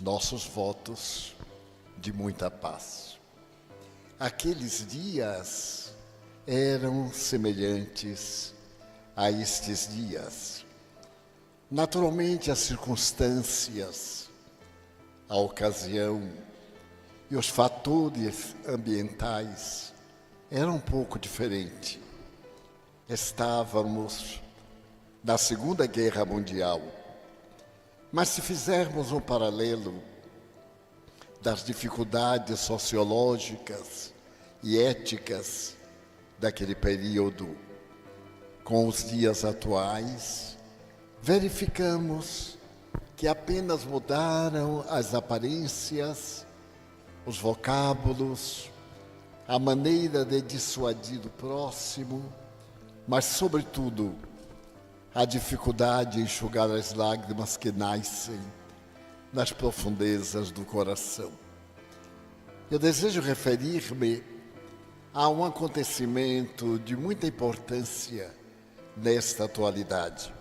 nossos votos de muita paz. Aqueles dias eram semelhantes a estes dias. Naturalmente, as circunstâncias, a ocasião e os fatores ambientais eram um pouco diferentes. Estávamos na Segunda Guerra Mundial, mas se fizermos um paralelo das dificuldades sociológicas e éticas daquele período com os dias atuais, verificamos que apenas mudaram as aparências, os vocábulos, a maneira de dissuadir o próximo, mas, sobretudo, a dificuldade de enxugar as lágrimas que nascem nas profundezas do coração. Eu desejo referir-me a um acontecimento de muita importância nesta atualidade.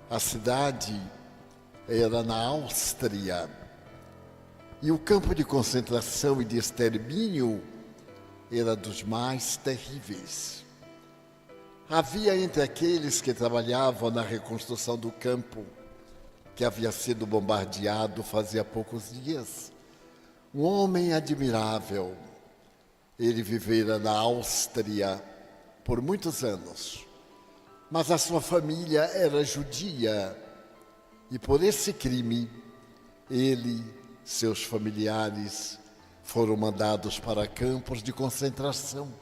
A cidade era na Áustria e o campo de concentração e de extermínio era dos mais terríveis. Havia entre aqueles que trabalhavam na reconstrução do campo, que havia sido bombardeado fazia poucos dias, um homem admirável. Ele vivera na Áustria por muitos anos, mas a sua família era judia e por esse crime ele, seus familiares, foram mandados para campos de concentração.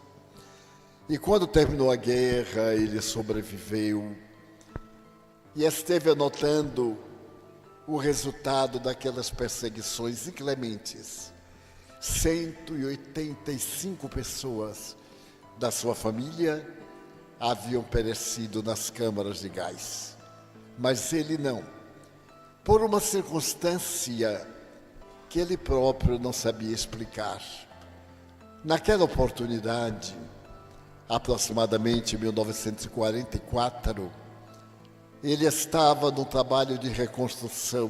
E quando terminou a guerra, ele sobreviveu e esteve anotando o resultado daquelas perseguições inclementes. 185 pessoas da sua família haviam perecido nas câmaras de gás. Mas ele não. Por uma circunstância que ele próprio não sabia explicar. Naquela oportunidade, aproximadamente em 1944, ele estava no trabalho de reconstrução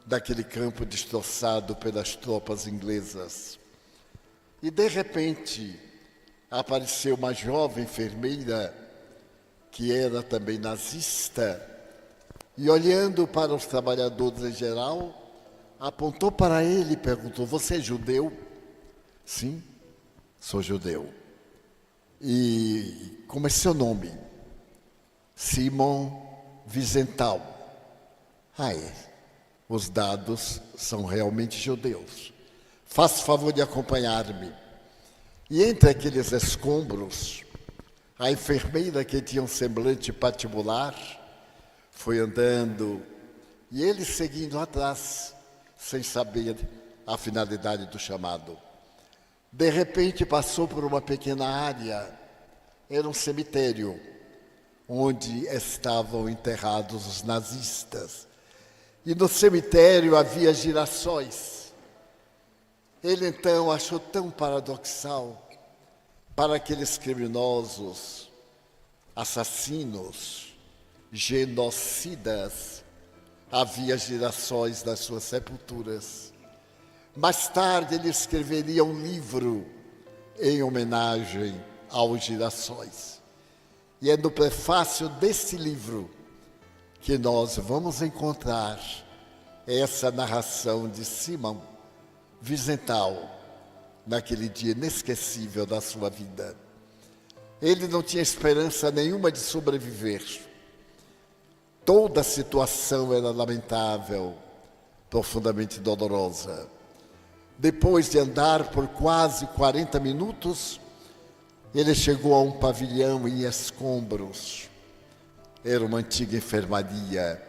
daquele campo destroçado pelas tropas inglesas. E, de repente, apareceu uma jovem enfermeira que era também nazista e, olhando para os trabalhadores em geral, apontou para ele e perguntou: "Você é judeu?" "Sim, sou judeu." "E como é seu nome?" "Simon Wiesenthal." "Ah, é. Os dados são realmente judeus. Faça o favor de acompanhar-me." E entre aqueles escombros, a enfermeira, que tinha um semblante patibular, foi andando e ele seguindo atrás, sem saber a finalidade do chamado. De repente passou por uma pequena área, era um cemitério, onde estavam enterrados os nazistas. E no cemitério havia girassóis. Ele então achou tão paradoxal, para aqueles criminosos, assassinos, genocidas, havia girassóis nas suas sepulturas. Mais tarde ele escreveria um livro em homenagem aos girassóis. E é no prefácio desse livro que nós vamos encontrar essa narração de Simon Wiesenthal, naquele dia inesquecível da sua vida. Ele não tinha esperança nenhuma de sobreviver. Toda a situação era lamentável, profundamente dolorosa. Depois de andar por quase 40 minutos, ele chegou a um pavilhão em escombros. Era uma antiga enfermaria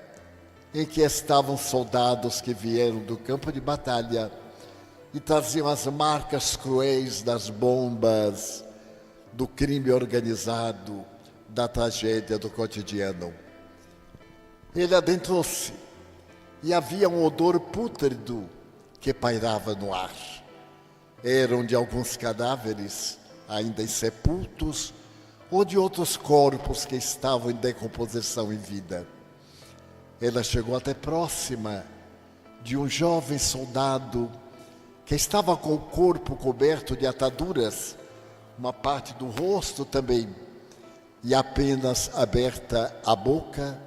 em que estavam soldados que vieram do campo de batalha e traziam as marcas cruéis das bombas, do crime organizado, da tragédia do cotidiano. Ele adentrou-se e havia um odor pútrido que pairava no ar. Eram de alguns cadáveres ainda insepultos ou de outros corpos que estavam em decomposição em vida. Ela chegou até próxima de um jovem soldado que estava com o corpo coberto de ataduras, uma parte do rosto também, e apenas aberta a boca,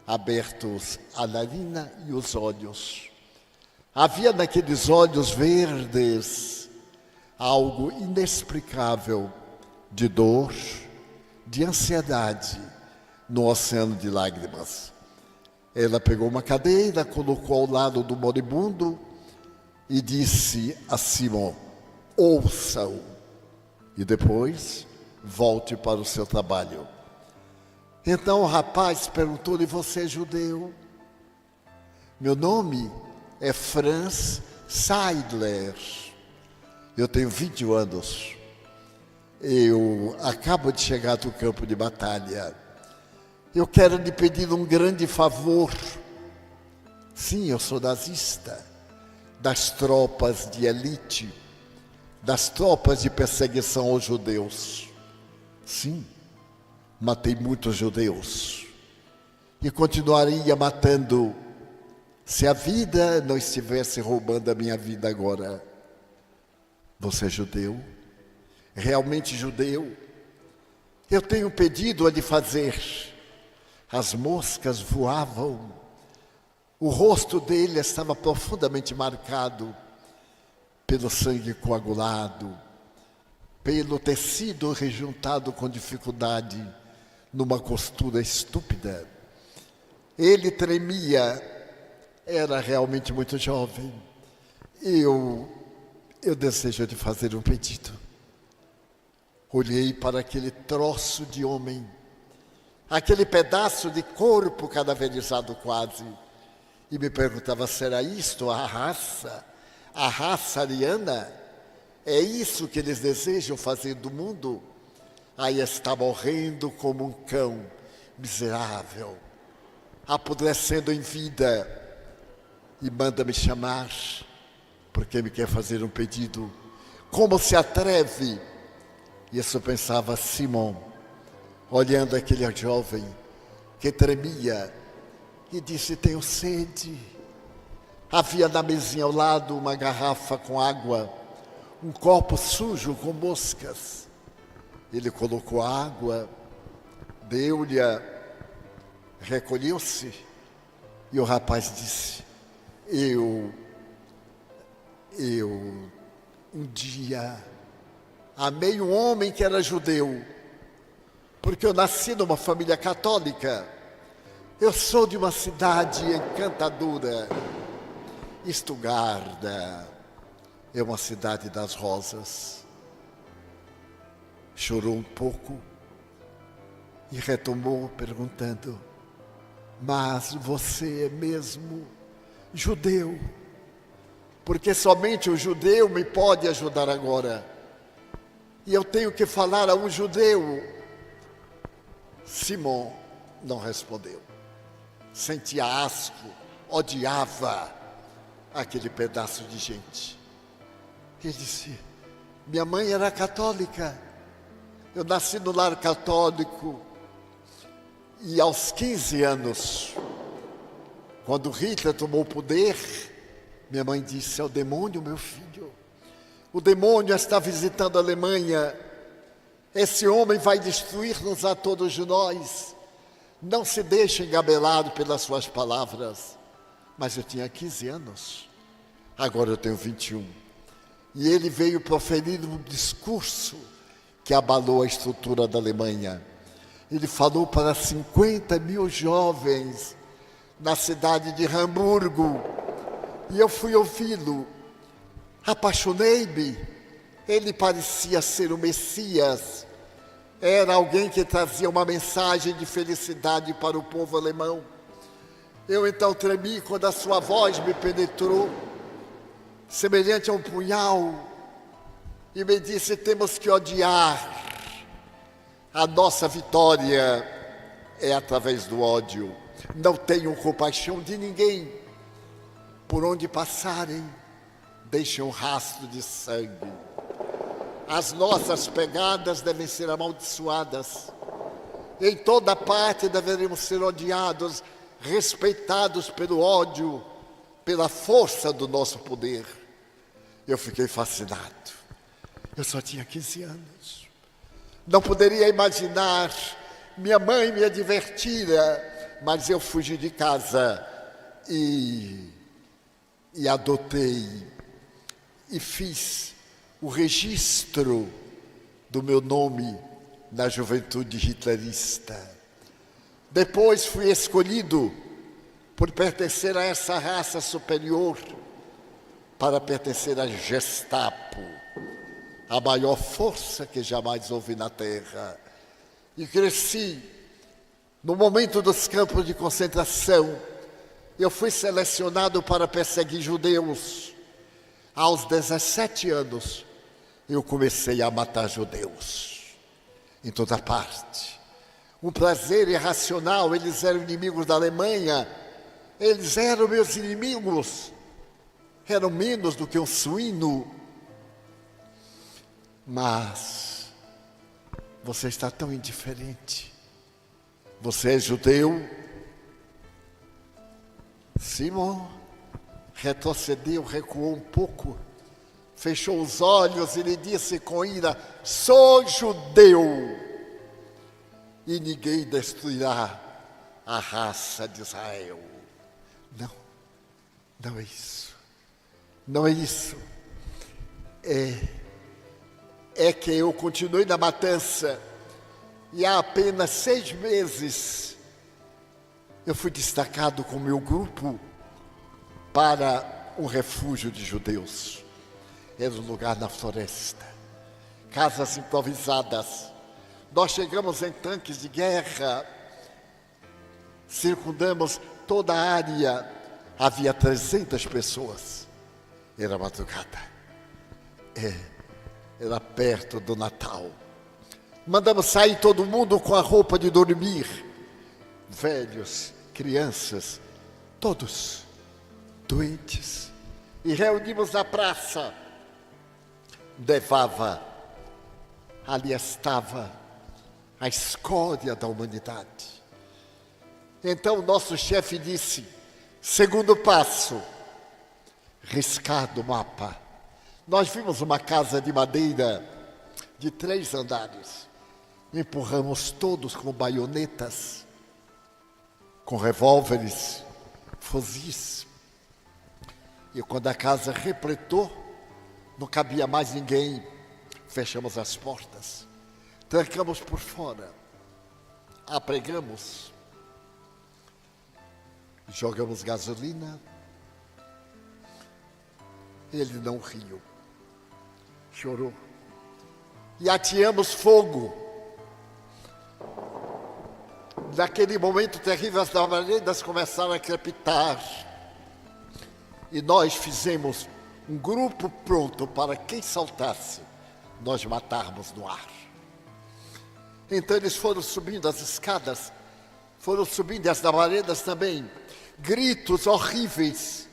abertos a narina e os olhos. Havia naqueles olhos verdes algo inexplicável de dor, de ansiedade, no oceano de lágrimas. Ela pegou uma cadeira, colocou ao lado do moribundo e disse a Simão: ouça-o, e depois volte para o seu trabalho. Então o rapaz perguntou-lhe: você é judeu? Meu nome é Franz Seidler. Eu tenho 20 anos. Eu acabo de chegar do campo de batalha. Eu quero lhe pedir um grande favor. Sim, eu sou nazista, das tropas de elite, das tropas de perseguição aos judeus. Sim, matei muitos judeus e continuaria matando se a vida não estivesse roubando a minha vida agora. Você é judeu? Realmente judeu? Eu tenho um pedido a lhe fazer. As moscas voavam. O rosto dele estava profundamente marcado pelo sangue coagulado, pelo tecido rejuntado com dificuldade numa costura estúpida. Ele tremia, era realmente muito jovem. Eu desejo lhe fazer um pedido. Olhei para aquele troço de homem, aquele pedaço de corpo cadaverizado quase, e me perguntava: será isto a raça ariana? É isso que eles desejam fazer do mundo? Aí está morrendo como um cão miserável, apodrecendo em vida, e manda me chamar porque me quer fazer um pedido. Como se atreve? Isso eu pensava Simão, olhando aquele jovem que tremia, e disse: tenho sede. Havia na mesinha ao lado uma garrafa com água, um copo sujo com moscas. Ele colocou a água, deu-lhe, recolheu-se, e o rapaz disse: eu um dia amei um homem que era judeu, porque eu nasci numa família católica. Eu sou de uma cidade encantadora. Stuttgart é uma cidade das rosas. Chorou um pouco e retomou perguntando: mas você é mesmo judeu? Porque somente o judeu me pode ajudar agora. E eu tenho que falar a um judeu. Simão não respondeu. Sentia asco, odiava aquele pedaço de gente. Ele disse: minha mãe era católica. Eu nasci no lar católico. E aos 15 anos, quando Hitler tomou o poder, minha mãe disse: é o demônio, meu filho. O demônio está visitando a Alemanha. Esse homem vai destruir-nos a todos nós. Não se deixe engabelado pelas suas palavras. Mas eu tinha 15 anos. Agora eu tenho 21. E ele veio proferir um discurso que abalou a estrutura da Alemanha. Ele falou para 50 mil jovens na cidade de Hamburgo. E eu fui ouvi-lo. Apaixonei-me. Ele parecia ser o Messias. Era alguém que trazia uma mensagem de felicidade para o povo alemão. Eu então tremi quando a sua voz me penetrou, semelhante a um punhal, e me disse: temos que odiar. A nossa vitória é através do ódio. Não tenham compaixão de ninguém. Por onde passarem, deixem um rastro de sangue. As nossas pegadas devem ser amaldiçoadas. Em toda parte deveremos ser odiados, respeitados pelo ódio, pela força do nosso poder. Eu fiquei fascinado. Eu só tinha 15 anos. Não poderia imaginar. Minha mãe me advertira, mas eu fugi de casa e adotei e fiz o registro do meu nome na juventude hitlerista. Depois fui escolhido por pertencer a essa raça superior para pertencer à Gestapo, a maior força que jamais houve na Terra. E cresci. No momento dos campos de concentração, eu fui selecionado para perseguir judeus. Aos 17 anos, eu comecei a matar judeus em toda parte. Um prazer irracional, eles eram inimigos da Alemanha, eles eram meus inimigos, eram menos do que um suíno. Mas você está tão indiferente. Você é judeu? Simão retrocedeu, recuou um pouco, fechou os olhos e lhe disse com ira: sou judeu, e ninguém destruirá a raça de Israel. Não, não é isso. Não é isso. É que eu continuei na matança e há apenas 6 meses eu fui destacado com meu grupo para um refúgio de judeus. Era um lugar na floresta, casas improvisadas. Nós chegamos em tanques de guerra, circundamos toda a área, havia 300 pessoas. Era madrugada, era perto do Natal. Mandamos sair todo mundo com a roupa de dormir, velhos, crianças, todos doentes, e reunimos na praça. Ali estava a escória da humanidade. Então o nosso chefe disse: segundo passo, riscar do mapa. Nós vimos uma casa de madeira de 3 andares. Empurramos todos com baionetas, com revólveres, fuzis. E quando a casa repletou, não cabia mais ninguém, fechamos as portas, trancamos por fora, apregamos, jogamos gasolina. Ele não riu, chorou. E ateamos fogo. Naquele momento terrível, as labaredas começaram a crepitar. E nós fizemos um grupo pronto para quem saltasse, nós matarmos no ar. Então eles foram subindo as escadas, foram subindo as labaredas também. Gritos horríveis.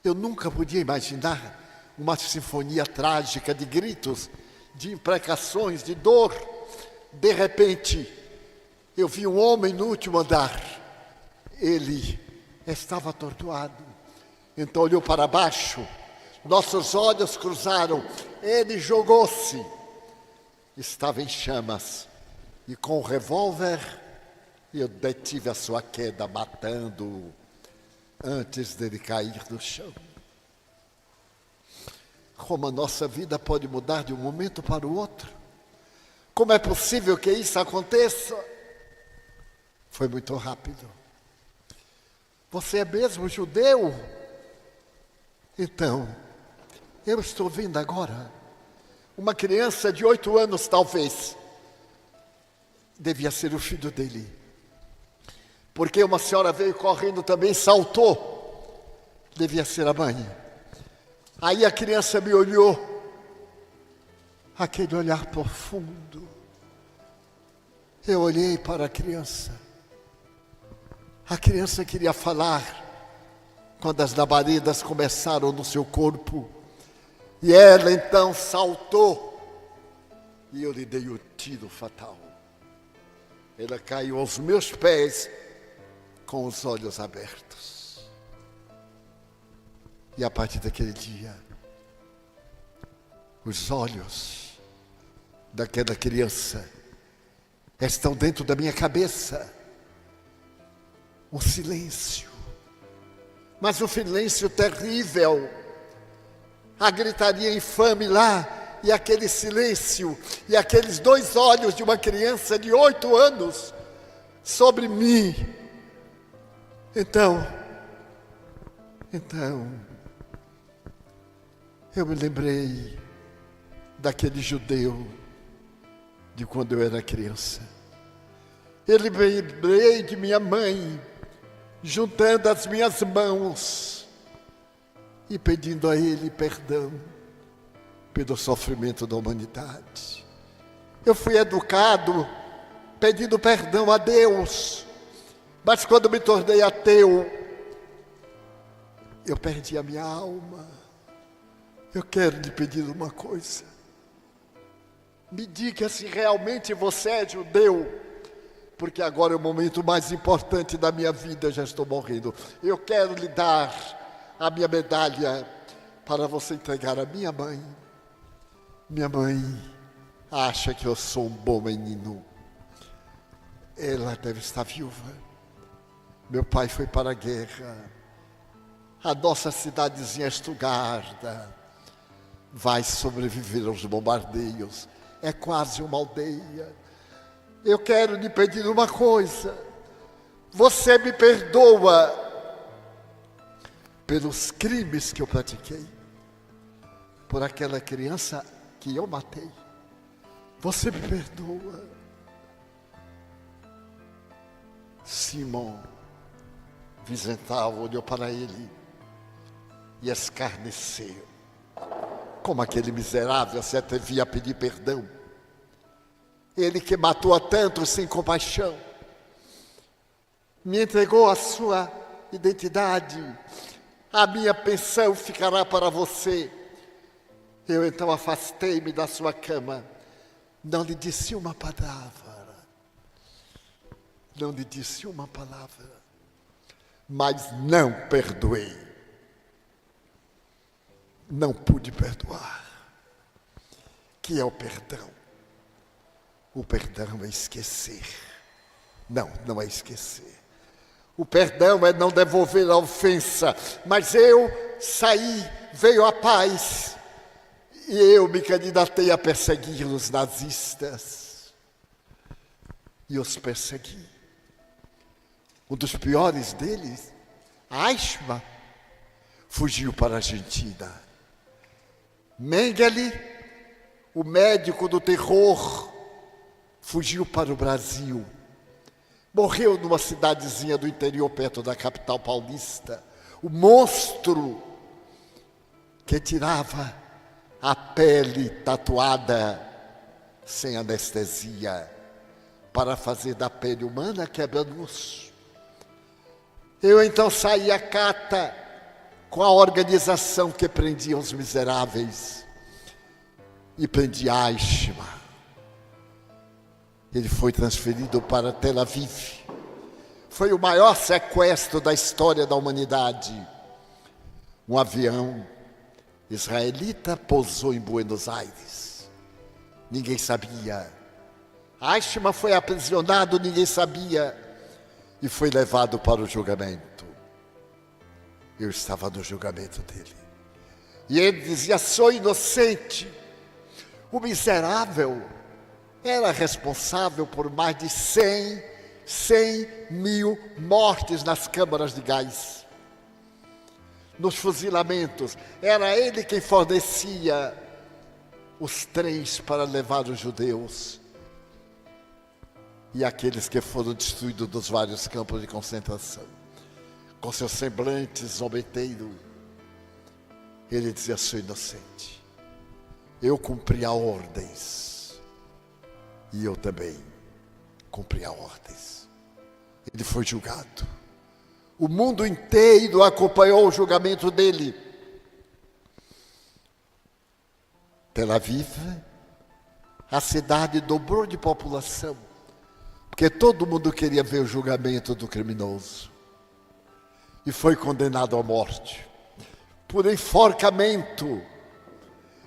Eu nunca podia imaginar uma sinfonia trágica de gritos, de imprecações, de dor. De repente, eu vi um homem no último andar. Ele estava atordoado. Então olhou para baixo. Nossos olhos cruzaram. Ele jogou-se. Estava em chamas. E com o revólver, eu detive a sua queda, matando-o antes dele cair no chão. Como a nossa vida pode mudar de um momento para o outro? Como é possível que isso aconteça? Foi muito rápido. Você é mesmo judeu? Então, eu estou vendo agora uma criança de 8 anos, talvez. Devia ser o filho dele. Porque uma senhora veio correndo também, saltou. Devia ser a mãe. Aí a criança me olhou. Aquele olhar profundo. Eu olhei para a criança. A criança queria falar. Quando as labaredas começaram no seu corpo. E ela então saltou. E eu lhe dei o tiro fatal. Ela caiu aos meus pés com os olhos abertos. E a partir daquele dia, os olhos daquela criança estão dentro da minha cabeça. Um silêncio, mas um silêncio terrível. A gritaria infame lá, e aquele silêncio, e aqueles 2 olhos de uma criança de 8 anos sobre mim. Então, eu me lembrei daquele judeu de quando eu era criança. Eu lembrei de minha mãe, juntando as minhas mãos e pedindo a Ele perdão pelo sofrimento da humanidade. Eu fui educado pedindo perdão a Deus, mas quando me tornei ateu, eu perdi a minha alma. Eu quero lhe pedir uma coisa. Me diga se realmente você é judeu, porque agora é o momento mais importante da minha vida, já estou morrendo. Eu quero lhe dar a minha medalha para você entregar a minha mãe. Minha mãe acha que eu sou um bom menino. Ela deve estar viúva. Meu pai foi para a guerra. A nossa cidadezinha Estugarda vai sobreviver aos bombardeios. É quase uma aldeia. Eu quero lhe pedir uma coisa. Você me perdoa pelos crimes que eu pratiquei, por aquela criança que eu matei. Você me perdoa. Simão Vizental olhou para ele e escarneceu. Como aquele miserável se atrevia a pedir perdão? Ele que matou a tantos sem compaixão, me entregou a sua identidade, a minha pensão ficará para você. Eu então afastei-me da sua cama, não lhe disse uma palavra, mas não perdoei, não pude perdoar. Que é o perdão? O perdão é esquecer. Não é esquecer. O perdão é não devolver a ofensa. Mas eu saí, veio a paz, e eu me candidatei a perseguir os nazistas. E os persegui. Um dos piores deles, Eichmann, fugiu para a Argentina. Mengele, o médico do terror, fugiu para o Brasil. Morreu numa cidadezinha do interior, perto da capital paulista. O monstro que tirava a pele tatuada sem anestesia para fazer da pele humana quebra-nus. Eu então saí à cata com a organização que prendia os miseráveis e prendi Eichmann. Ele foi transferido para Tel Aviv. Foi o maior sequestro da história da humanidade. Um avião israelita pousou em Buenos Aires. Ninguém sabia. Eichmann foi aprisionado, ninguém sabia. E foi levado para o julgamento. Eu estava no julgamento dele. E ele dizia, sou inocente. O miserável era responsável por mais de 100 mil mortes nas câmaras de gás. Nos fuzilamentos, era ele quem fornecia os trens para levar os judeus e aqueles que foram destruídos dos vários campos de concentração. Com seu semblante zombeteiro, ele dizia, sou inocente. Eu cumpri as ordens. E eu também cumpri as ordens. Ele foi julgado. O mundo inteiro acompanhou o julgamento dele. Tel Aviv, a cidade dobrou de população, porque todo mundo queria ver o julgamento do criminoso. E foi condenado à morte por enforcamento.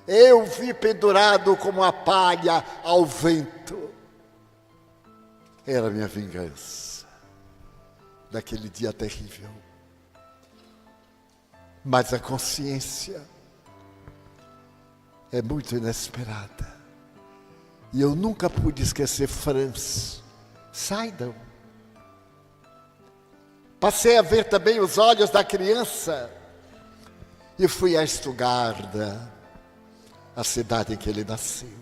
Eu vi pendurado como a palha ao vento. Era a minha vingança daquele dia terrível. Mas a consciência é muito inesperada. E eu nunca pude esquecer Franz Seidel. Passei a ver também os olhos da criança e fui a Stuttgart, a cidade em que ele nasceu.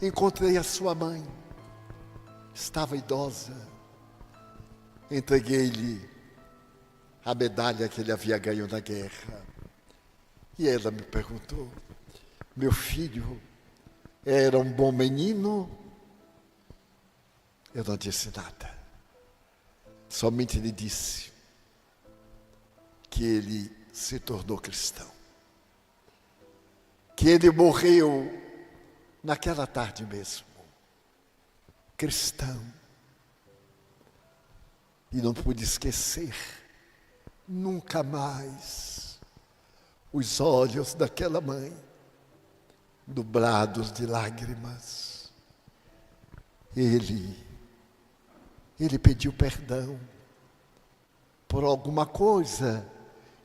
Encontrei a sua mãe, estava idosa. Entreguei-lhe a medalha que ele havia ganho na guerra. E ela me perguntou: meu filho era um bom menino? Eu não disse nada. Somente lhe disse que ele se tornou cristão. Que ele morreu naquela tarde mesmo. Cristão. E não pude esquecer nunca mais os olhos daquela mãe, nublados de lágrimas. Ele pediu perdão por alguma coisa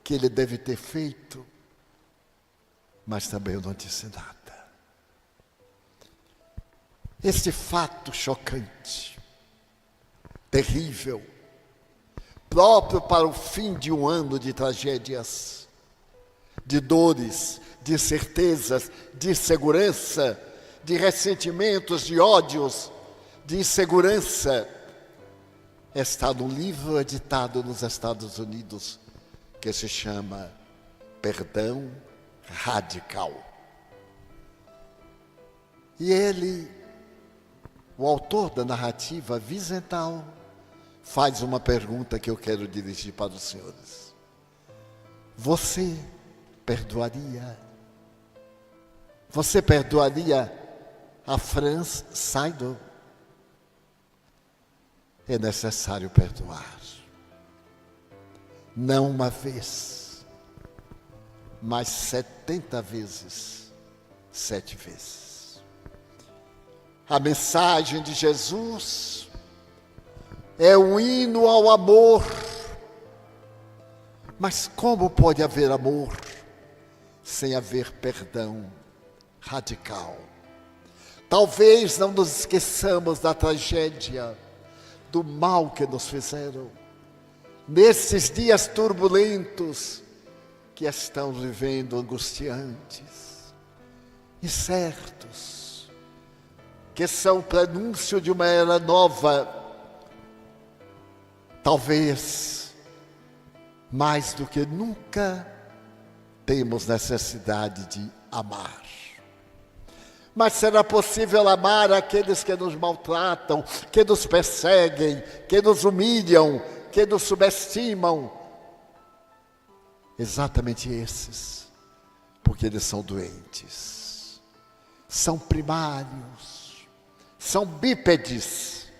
que ele deve ter feito, mas também eu não disse nada. Este fato chocante, terrível, próprio para o fim de um ano de tragédias, de dores, de incertezas, de insegurança, de ressentimentos, de ódios, de insegurança, está no livro editado nos Estados Unidos, que se chama Perdão Radical. E ele, o autor da narrativa, Wiesenthal, faz uma pergunta que eu quero dirigir para os senhores. Você perdoaria? Você perdoaria a Franz Seidel? É necessário perdoar. Não uma vez, mas 70 vezes, 7 vezes. A mensagem de Jesus é um hino ao amor. Mas como pode haver amor sem haver perdão radical? Talvez não nos esqueçamos da tragédia, do mal que nos fizeram, nesses dias turbulentos que estamos vivendo, angustiantes, incertos, que são prenúncio de uma era nova. Talvez, mais do que nunca, temos necessidade de amar. Mas será possível amar aqueles que nos maltratam, que nos perseguem, que nos humilham, que nos subestimam? Exatamente esses, porque eles são doentes, são primários, são bípedes,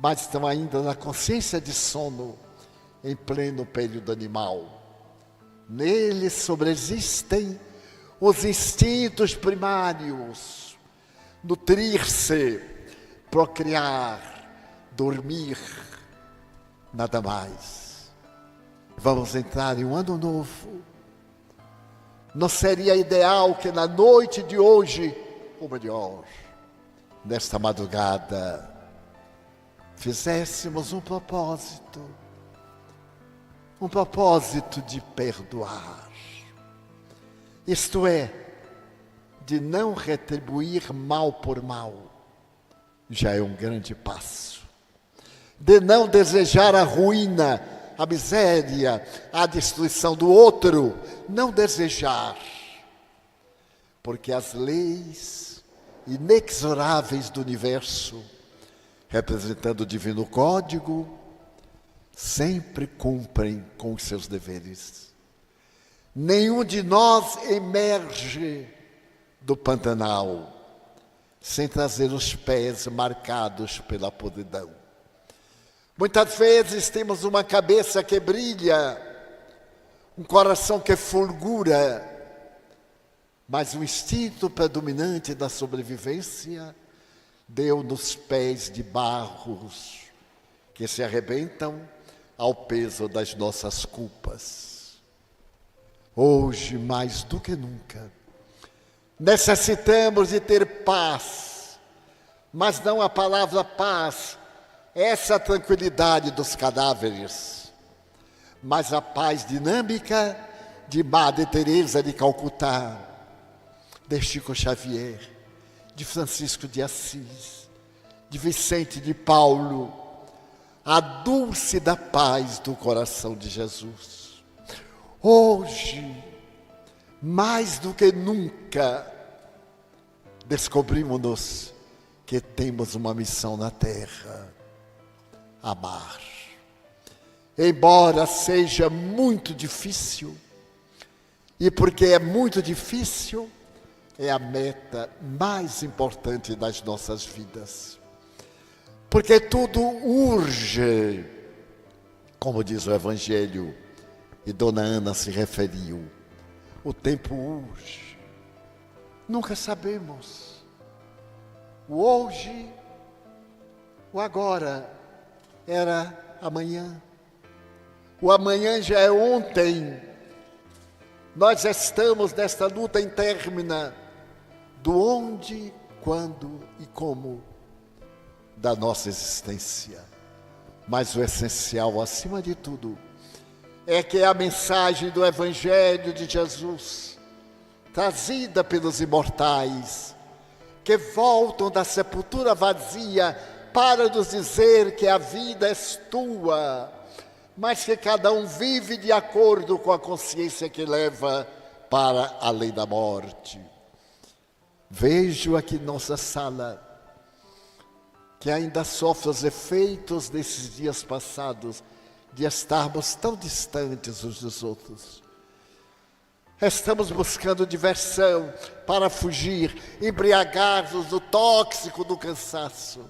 mas estão ainda na consciência de sono, em pleno período animal. Neles sobreexistem os instintos primários: nutrir-se, procriar, dormir, nada mais. Vamos entrar em um ano novo. Não seria ideal que na noite de hoje, ou melhor, nesta madrugada, fizéssemos um propósito de perdoar? Isto é, de não retribuir mal por mal, já é um grande passo. De não desejar a ruína, a miséria, a destruição do outro, não desejar. Porque as leis inexoráveis do universo, representando o divino código, sempre cumprem com os seus deveres. Nenhum de nós emerge do Pantanal sem trazer os pés marcados pela podridão. Muitas vezes temos uma cabeça que brilha, um coração que fulgura, mas o instinto predominante da sobrevivência deu nos pés de barros que se arrebentam ao peso das nossas culpas. Hoje, mais do que nunca, necessitamos de ter paz, mas não a palavra paz, essa tranquilidade dos cadáveres, mas a paz dinâmica de Madre Teresa de Calcutá, de Chico Xavier, de Francisco de Assis, de Vicente de Paulo, a dulce da paz do coração de Jesus. Hoje, mais do que nunca, descobrimos-nos que temos uma missão na terra: amar. Embora seja muito difícil, e porque é muito difícil, é a meta mais importante das nossas vidas. Porque tudo urge, como diz o Evangelho, e Dona Ana se referiu. O tempo urge. Nunca sabemos. O hoje, o agora, era amanhã. O amanhã já é ontem. Nós estamos nesta luta intermina do onde, quando e como da nossa existência. Mas o essencial, acima de tudo, é que a mensagem do Evangelho de Jesus, trazida pelos imortais, que voltam da sepultura vazia para nos dizer que a vida é tua, mas que cada um vive de acordo com a consciência que leva para além da morte. Vejo aqui nossa sala, que ainda sofre os efeitos desses dias passados, de estarmos tão distantes uns dos outros. Estamos buscando diversão para fugir, embriagar-nos do tóxico do cansaço.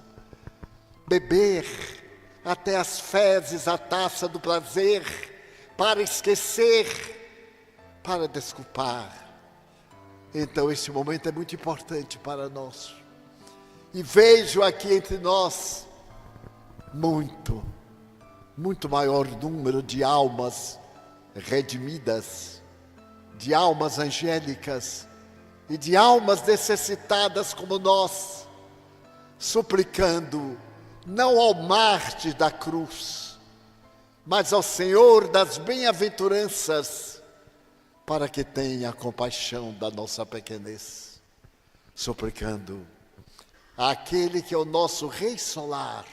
Beber até as fezes a taça do prazer, para esquecer, para desculpar. Então este momento é muito importante para nós. E vejo aqui entre nós muito maior número de almas redimidas, de almas angélicas e de almas necessitadas como nós, suplicando não ao mártir da cruz, mas ao Senhor das bem-aventuranças, para que tenha compaixão da nossa pequenez, suplicando àquele que é o nosso Rei Solar,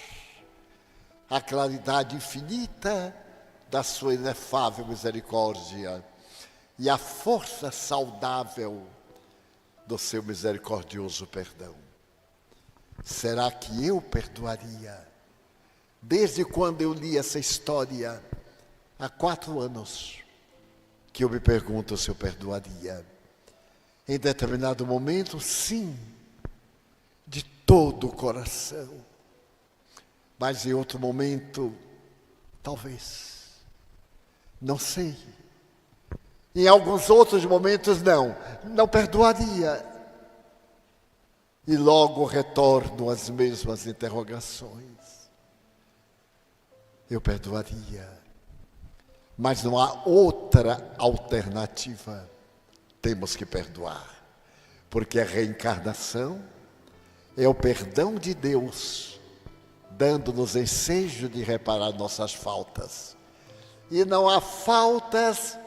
a claridade infinita da sua inefável misericórdia e a força saudável do seu misericordioso perdão. Será que eu perdoaria? Desde quando eu li essa história, há 4 anos, que eu me pergunto se eu perdoaria. Em determinado momento, sim, de todo o coração. Mas em outro momento, talvez, não sei. Em alguns outros momentos, não perdoaria. E logo retorno às mesmas interrogações. Eu perdoaria. Mas não há outra alternativa. Temos que perdoar. Porque a reencarnação é o perdão de Deus, dando-nos ensejo de reparar nossas faltas. E não há faltas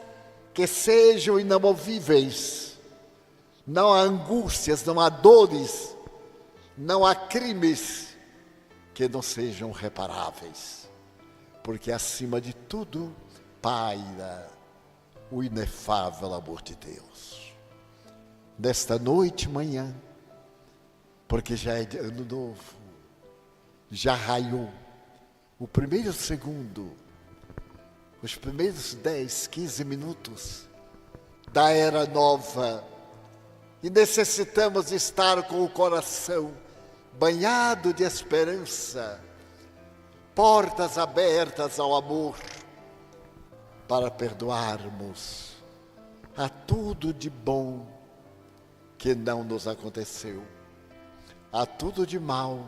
que sejam inamovíveis. Não há angústias, não há dores, não há crimes que não sejam reparáveis. Porque acima de tudo paira o inefável amor de Deus. Nesta noite, manhã, porque já é de ano novo, já raiou o primeiro e o segundo, os primeiros 10, 15 minutos da era nova, e necessitamos estar com o coração banhado de esperança, portas abertas ao amor, para perdoarmos a tudo de bom que não nos aconteceu, a tudo de mal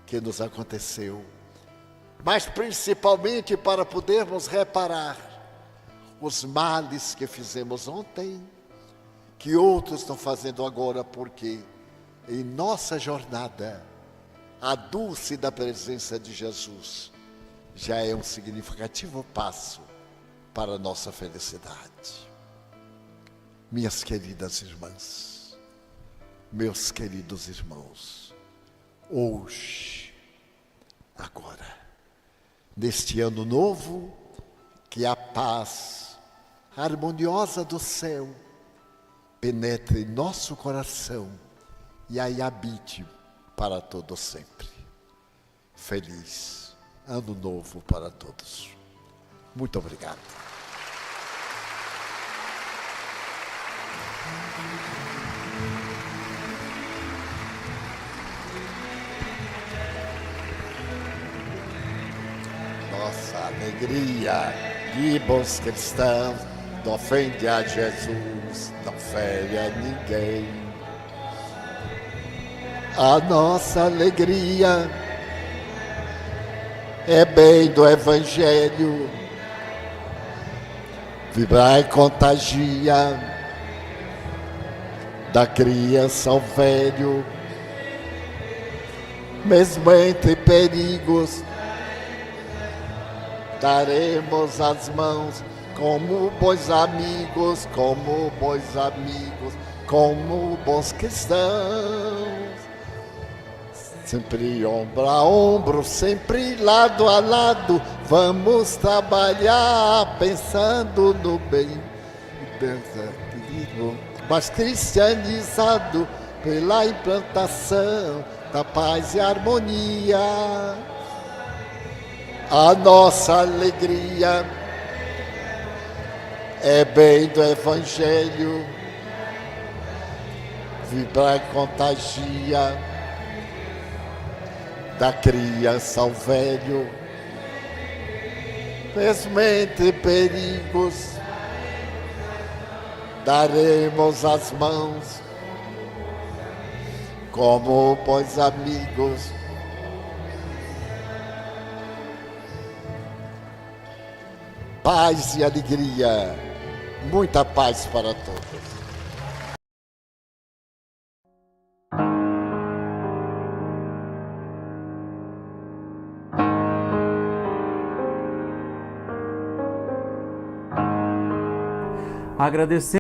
que nos aconteceu, mas principalmente para podermos reparar os males que fizemos ontem, que outros estão fazendo agora, porque em nossa jornada, a dulce da presença de Jesus já é um significativo passo para a nossa felicidade. Minhas queridas irmãs, meus queridos irmãos, hoje, agora, neste ano novo, que a paz harmoniosa do céu penetre em nosso coração e aí habite para todo sempre. Feliz ano novo para todos. Muito obrigado. Nossa alegria de bons cristãos não ofende a Jesus, não fere a ninguém. A nossa alegria é bem do Evangelho, vibrar e contagia da criança ao velho, mesmo entre perigos, daremos as mãos como bons amigos, como bons amigos, como bons cristãos. Sempre ombro a ombro, sempre lado a lado, vamos trabalhar pensando no bem. Mas cristianizado pela implantação da paz e harmonia. A nossa alegria é bem do Evangelho, vibra e contagia da criança ao velho, mesmo entre perigos, daremos as mãos como bons amigos. Paz e alegria, muita paz para todos. Agradecer